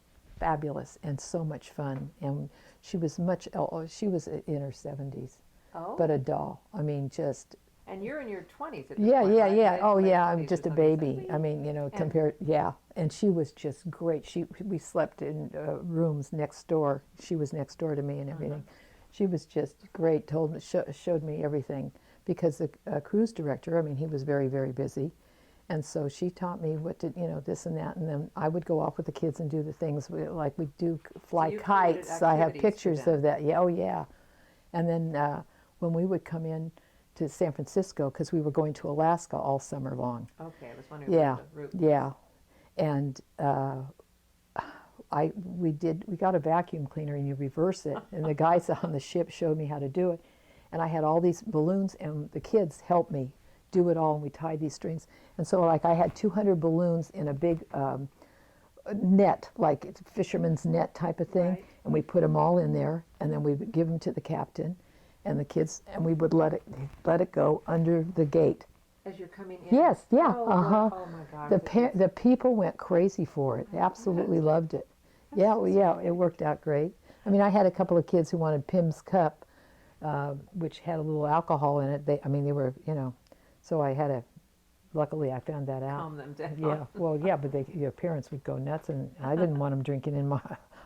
fabulous and so much fun, and she was in her 70s, Oh. but a doll. I mean, just. And you're in your 20s at this Yeah, point, yeah, right? yeah. Oh, Late yeah. I'm 20s just or a something. baby. So I mean, compared. Yeah, and she was just great. We slept in rooms next door. She was next door to me and everything. She was just great. Showed me everything, because the cruise director, I mean, he was very, very busy, and so she taught me what to, this and that, and then I would go off with the kids and do the things like we do, fly you created kites. I have activities for pictures them. of that. Yeah, oh yeah, and then when we would come in to San Francisco, because we were going to Alaska all summer long. Okay, I was wondering Yeah, what the route. yeah, and we got a vacuum cleaner, and you reverse it, and the guys on the ship showed me how to do it, and I had all these balloons, and the kids helped me do it all, and we tied these strings, and so like I had 200 balloons in a big net, like it's a fisherman's net type of thing, Right. and we put them all in there, and then we would give them to the captain and the kids, and we would let it go under the gate. As you're coming in? Yes, yeah, Oh, uh-huh. Oh my gosh. The people went crazy for it. They absolutely loved it. Yeah, well, yeah, it worked out great. I mean, I had a couple of kids who wanted Pim's Cup, which had a little alcohol in it. They were, so I had to. Luckily, I found that out. Calm them down. Yeah, well, yeah, but your parents would go nuts, and I didn't want them drinking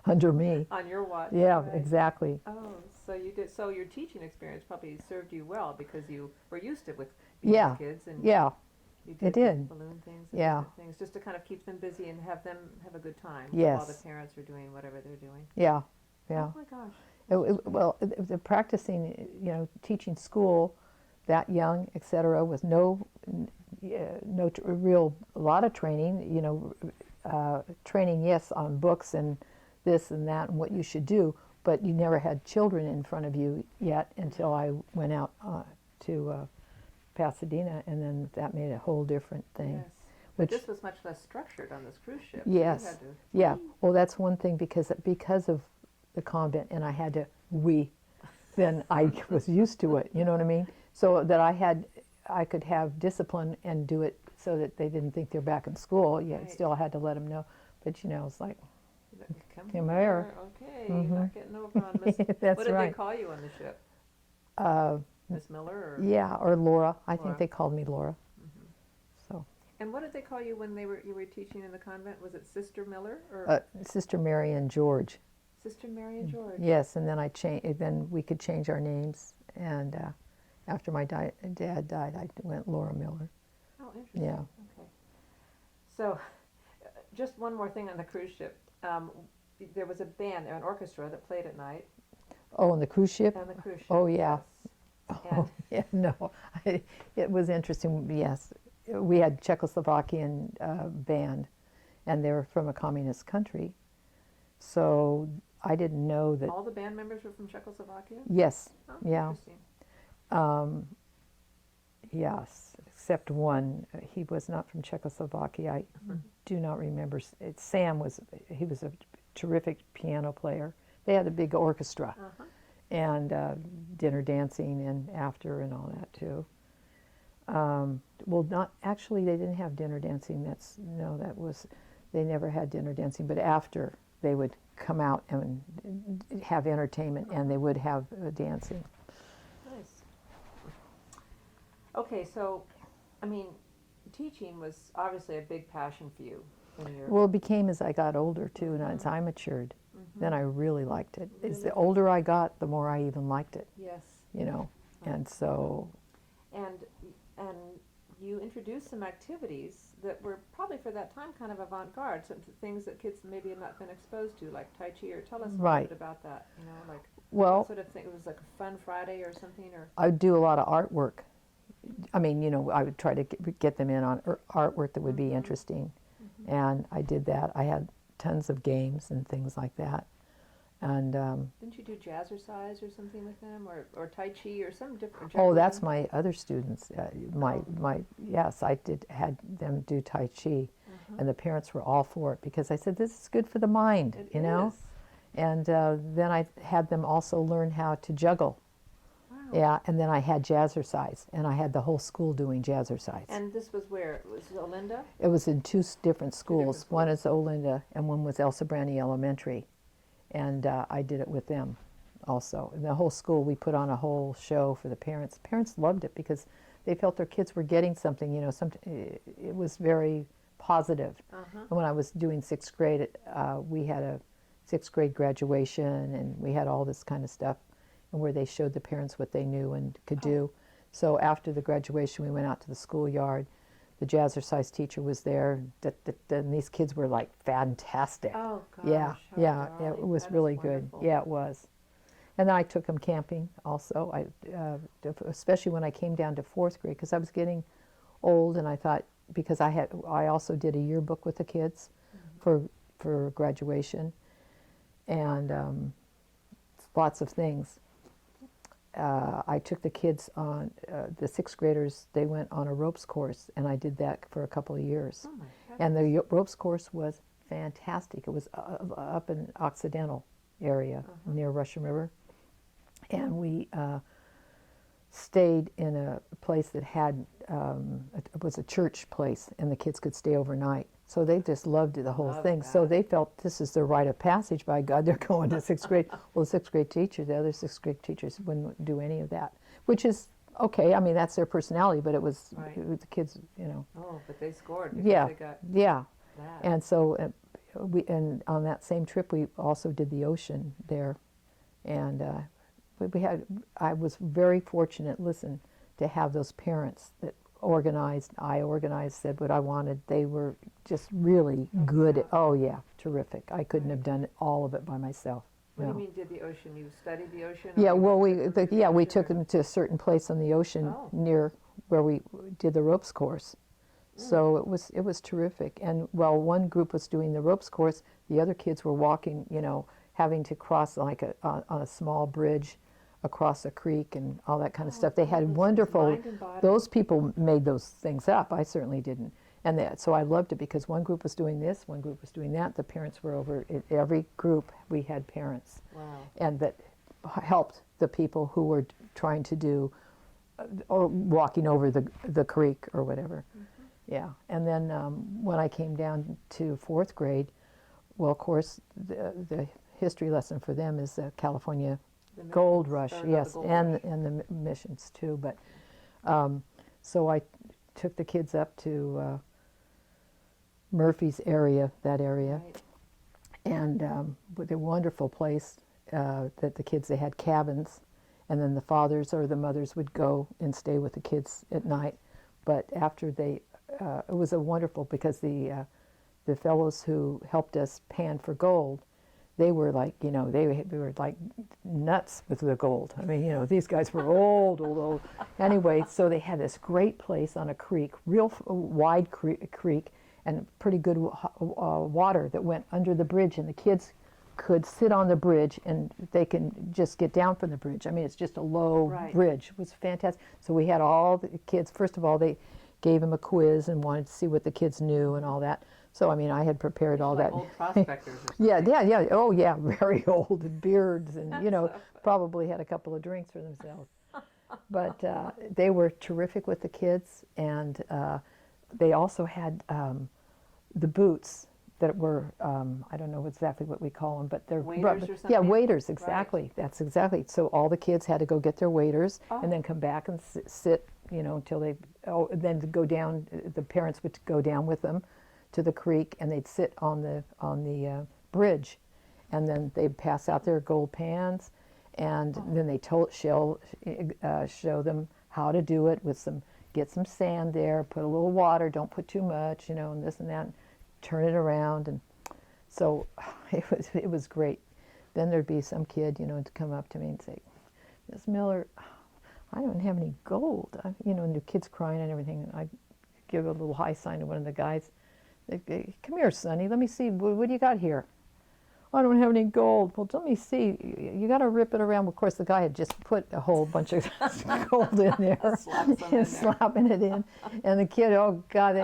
under me. On your watch. Yeah, right. exactly. Oh, so you did. So your teaching experience probably served you well, because you were used to being Yeah, with kids, and yeah, you it the did. balloon things, and Yeah. different things, just to kind of keep them busy and have them have a good time. Yes. While the parents are doing whatever they're doing. Yeah, yeah. Oh my gosh. The practicing, teaching school, that young, etc., with no real a lot of training. Training, yes, on books and this and that and what you should do, but you never had children in front of you yet until I went out to Pasadena, and then that made a whole different thing. Yes. But this was much less structured on this cruise ship. Yes. So you had to, Yeah. Well, that's one thing because of the convent, and I had to then I was used to it. You know what I mean? So that I could have discipline and do it so that they didn't think they're back in school. Yeah, Right. Still I had to let them know. But it's like, come Come here. Okay, you're not getting over on Miss. That's what did right. they call you on the ship? Miss Miller? Or? Yeah, or Laura. I Laura. think they called me Laura. So And what did they call you when you were teaching in the convent? Was it Sister Miller or Sister Mary and George. Sister Mary and George? Yes, and then then we could change our names. And after my dad died, I went Laura Miller. Oh, interesting. Yeah. Okay. So, just one more thing on the cruise ship. There was a band, an orchestra that played at night Oh, on the cruise ship? on the cruise ship. Oh, yeah. Yes. Oh, yeah, no. It was interesting, yes. We had Czechoslovakian band, and they were from a communist country. So I didn't know that. All the band members were from Czechoslovakia? Yes, Oh, yeah. Interesting. Yes, except one. He was not from Czechoslovakia. I do not remember. Sam he was a terrific piano player. They had a big orchestra and dinner dancing and after and all that too. Well, not actually. They didn't have dinner dancing. They never had dinner dancing. But after, they would come out and have entertainment, and they would have dancing. Nice. Okay, so, I mean, teaching was obviously a big passion for you. Well, it became as I got older too, and as I matured, then I really liked it. As the older I got, the more I even liked it. Yes. And so. And you introduced some activities that were probably for that time kind of avant-garde, some things that kids maybe had not been exposed to, like Tai Chi, or tell us a little bit about that, what sort of thing, it was like a fun Friday or something, or? I would do a lot of artwork. I mean, I would try to get them in on artwork that would be interesting, and I did that. I had tons of games and things like that. And didn't you do jazzercise or something with them, or Tai Chi or some different? Oh, that's my other students. Yes, I had them do Tai Chi, and the parents were all for it because I said this is good for the mind, It is. And then I had them also learn how to juggle. Wow. Yeah, and then I had jazzercise, and I had the whole school doing jazzercise. And this was where? Was it Olinda? It was in two different schools. schools. One is Olinda, and one was Elsa Brandy Elementary. And I did it with them also. In the whole school, we put on a whole show for the parents. Parents loved it because they felt their kids were getting something, it was very positive. And when I was doing sixth grade, we had a sixth grade graduation, and we had all this kind of stuff, and where they showed the parents what they knew and could do. So after the graduation, we went out to the schoolyard. The jazzercise teacher was there, and these kids were like fantastic. Oh, gosh. Yeah, how yeah, jolly. it was That is really good. wonderful. Yeah, it was. And then I took them camping also, especially when I came down to fourth grade, because I was getting old, and I thought, because I also did a yearbook with the kids for graduation, and lots of things. I took the kids on, the sixth graders, they went on a ropes course, and I did that for a couple of years. Oh, my And the ropes course was fantastic. It was up in Occidental area near Russian River. And we stayed in a place that had, it was a church place, and the kids could stay overnight. So they just loved the whole Love thing. So that. they felt this is their rite of passage. By God, they're going to sixth grade. Well, the sixth grade teachers, the other sixth grade teachers wouldn't do any of that, which is okay. I mean, that's their personality, but it was the kids, Oh, but they scored because Yeah, they got yeah. that. And so and on that same trip, we also did the ocean there, and I was very fortunate, to have those parents that organized. I organized, said what I wanted. They were just really good. Oh yeah, terrific. I couldn't have done all of it by myself. What do No. you mean, did the ocean? You studied the ocean? Or Yeah, you well, worked with them through the we ocean, took or- them to a certain place on the ocean Oh. near where we did the ropes course. So it was terrific. And while one group was doing the ropes course, the other kids were walking, having to cross like on a small bridge across a creek and all that kind of stuff. They all had those things, wonderful, mind and body. those people made those things up. I certainly didn't. And so I loved it because one group was doing this, one group was doing that. The parents were over, in every group we had parents. Wow. And that helped the people who were trying to do, or walking over the creek or whatever. Yeah, and then when I came down to fourth grade, well, of course, the history lesson for them is the California The Gold missions, Rush, or no, the yes, gold and rush. and the missions too. But so I took the kids up to Murphy's area, that area, Right. and with a wonderful place that the kids, they had cabins, and then the fathers or the mothers would go and stay with the kids at night. But after it was a wonderful, because the fellows who helped us pan for gold, they were like, they were like nuts with the gold. I mean, these guys were old. Anyway, so they had this great place on a creek, real wide creek, and pretty good water that went under the bridge, and the kids could sit on the bridge and they can just get down from the bridge. I mean, it's just a low Right. bridge. It was fantastic. So we had all the kids, first of all, they gave them a quiz and wanted to see what the kids knew and all that. So, I mean, I had prepared all Like that. old prospectors or something. Yeah. Oh, yeah, very old, and beards, and, So probably had a couple of drinks for themselves. But they were terrific with the kids, and they also had the boots that were, I don't know exactly what we call them, but they're Waders or yeah, something? waders, exactly. That's exactly. So all the kids had to go get their waders and then come back and sit, until they, then to go down. The parents would go down with them to the creek, and they'd sit on the bridge, and then they'd pass out their gold pans, and then they show them how to do it with get some sand there, put a little water, don't put too much, and this and that. Turn it around, and so it was great. Then there'd be some kid, to come up to me and say, "Miss Miller, I don't have any gold." And the kid's crying and everything. And I give a little high sign to one of the guys. "Come here, Sonny. Let me see. What do you got here?" "I don't have any gold." "Well, let me see. You got to rip it around." Of course, the guy had just put a whole bunch of gold in there, Slaps them in there. slapping it in, and the kid, oh God,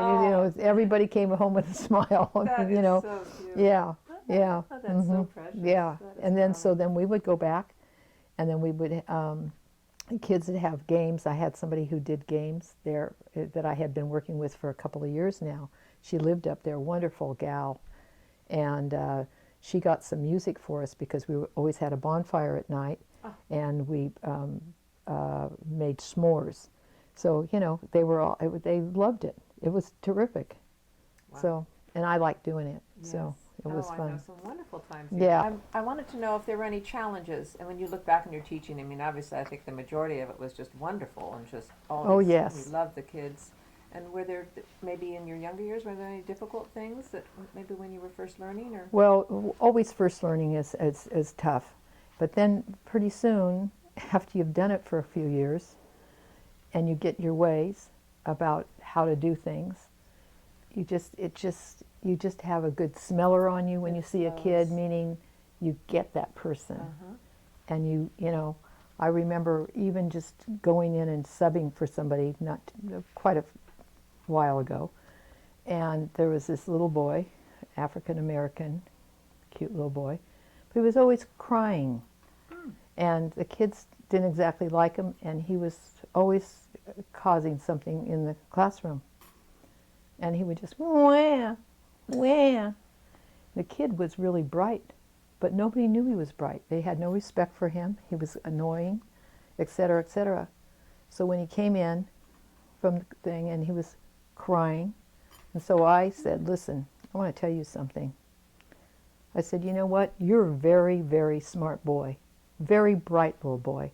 everybody came home with a smile. That is so cute. Yeah, Oh, that's so precious. yeah. That is And then lovely. then we would go back, and then we would the kids would have games. I had somebody who did games there that I had been working with for a couple of years now. She lived up there, wonderful gal, and she got some music for us because we always had a bonfire at night, and we made s'mores. So they loved it. It was terrific. Wow. So, and I liked doing it. Yes. So it was I fun. know some wonderful times. Yeah. I wanted to know if there were any challenges, and when you look back on your teaching, I mean, obviously, I think the majority of it was just wonderful and just always. Yes. We loved the kids. And were there maybe in your younger years, were there any difficult things that maybe when you were first learning, or? Well, always first learning is tough, but then pretty soon, after you've done it for a few years, and you get your ways about how to do things, you just have a good smeller on you when you see a kid, flows. meaning you get that person, Uh-huh. and I remember even just going in and subbing for somebody not quite a while ago, and there was this little boy, African American, cute little boy, but he was always crying, and the kids didn't exactly like him, and he was always causing something in the classroom, and he would just wah, wah. The kid was really bright, but nobody knew he was bright. They had no respect for him. He was annoying, etc., etc. So when he came in from the thing and he was crying, and so I said, "Listen, I want to tell you something." I said, "You know what? You're a very, very smart boy, very bright little boy."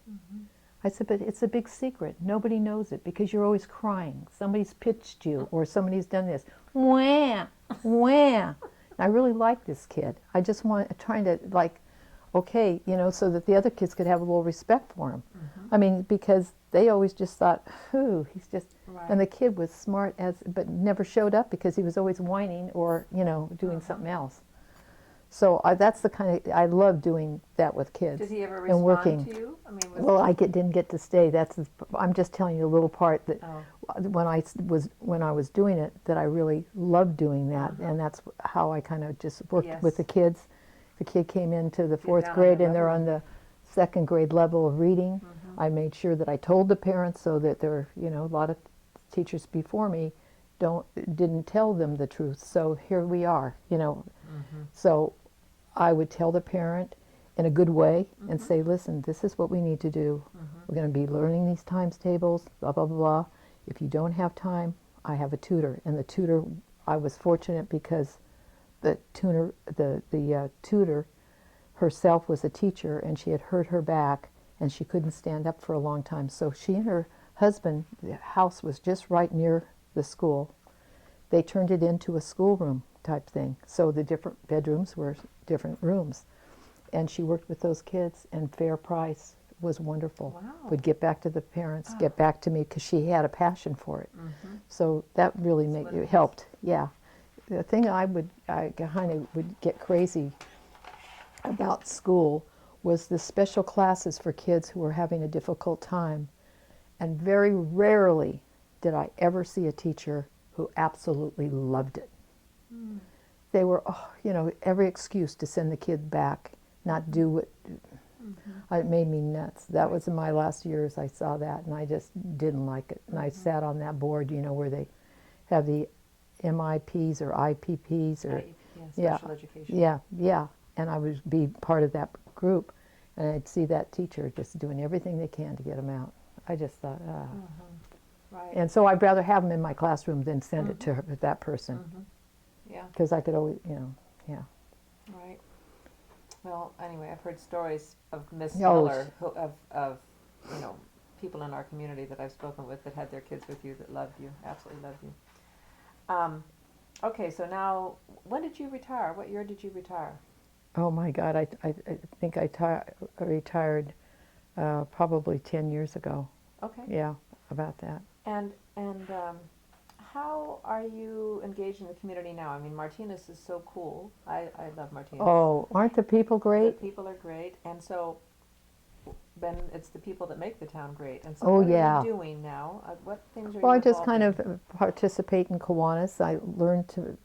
I said, "But it's a big secret. Nobody knows it because you're always crying. Somebody's pitched you or somebody's done this. Wah, wah." I really like this kid. I just trying to okay, you know, so that the other kids could have a little respect for him. I mean, because they always just thought, "Whew, he's just," Right. and the kid was smart but never showed up because he was always whining or, you know, doing something else. So that's the kind of, I love doing that with kids. Did he ever and respond working. to you? I mean, Well, didn't get to stay. I'm just telling you a little part that oh, when I was doing it, that I really loved doing that, and that's how I kind of just worked with the Yes. kids. The kid came into the Get fourth down on grade, their and they're level. on the second grade level of reading. I made sure that I told the parents, so that there were, you know, a lot of teachers before me didn't tell them the truth. So here we are, you know. So I would tell the parent in a good way and say, listen, this is what we need to do. We're going to be learning these times tables, blah, blah, blah. If you don't have time, I have a tutor. And the tutor, I was fortunate because the tutor herself was a teacher, and she had hurt her back and she couldn't stand up for a long time. So she and her husband, the house was just right near the school. They turned it into a schoolroom type thing. So the different bedrooms were different rooms. And she worked with those kids, and fair price, was wonderful. Wow. Would get back to the parents, get back to me, because she had a passion for it. So that really it helped. Yeah. The thing I kind of would get crazy about school was the special classes for kids who were having a difficult time. And very rarely did I ever see a teacher who absolutely loved it. They were, you know, every excuse to send the kid back, not do what. It made me nuts. That was in my last years. I saw that, and I just didn't like it. And I sat on that board, you know, where they have the MIPs or IPPs or special education. yeah. And I would be part of that group, and I'd see that teacher just doing everything they can to get them out. I just thought, Right. And so I'd rather have them in my classroom than send it to that person, Yeah. because I could always, you know, yeah. Right. Well, anyway, I've heard stories of Miss Oh. Miller, of you know, people in our community that I've spoken with that had their kids with you that loved you, absolutely loved you. Okay, so now, when did you retire? What year did you retire? Oh my God, I think I retired probably 10 years ago. Okay. Yeah, about that. And how are you engaged in the community now? I mean, Martinez is so cool. I love Martinez. Oh, aren't the people great? The people are great, and so then it's the people that make the town great. And so, Oh, what yeah. are you doing now? What things are Well, you I just involved kind in? of participate in Kiwanis. I learned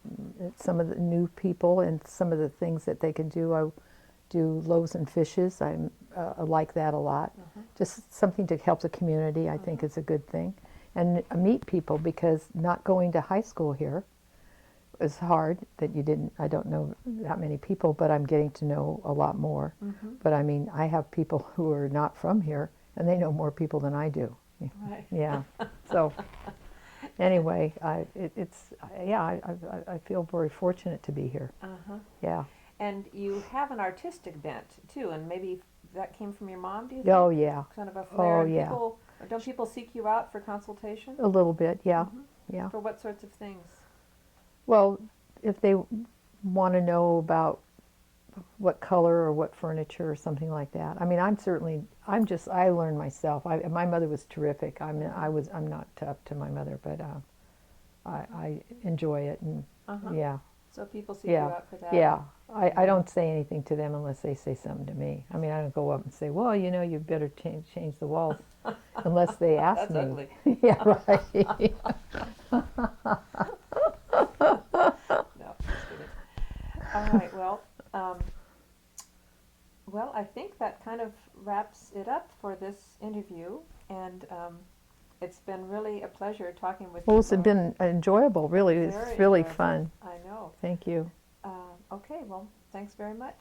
some of the new people and some of the things that they can do. I do loaves and fishes. I like that a lot. Just something to help the community, I think, is a good thing. And meet people, because not going to high school here is hard. I don't know that many people, but I'm getting to know a lot more. But I mean, I have people who are not from here, and they know more people than I do. Right. Yeah. So anyway, I feel very fortunate to be here. Yeah. And you have an artistic bent too, and maybe that came from your mom. Do you think? Oh yeah. Kind of a flair. Oh And yeah. don't people seek you out for consultation? A little bit. Yeah. Yeah. For what sorts of things? Well, if they want to know about what color or what furniture or something like that. I mean, I learned myself. My mother was terrific. I'm not tough to my mother, but I enjoy it, and yeah. So people seek you Yeah. out for that. Yeah. I don't say anything to them unless they say something to me. I mean, I don't go up and say, well, you know, you better change the walls, unless they ask That's me. ugly. Yeah, right. No, just kidding. All right. Well, I think that kind of wraps it up for this interview, and it's been really a pleasure talking with you. Well, it's been enjoyable, really. It's Very really enjoyable. fun. I know. Thank you. Okay. Well, thanks very much.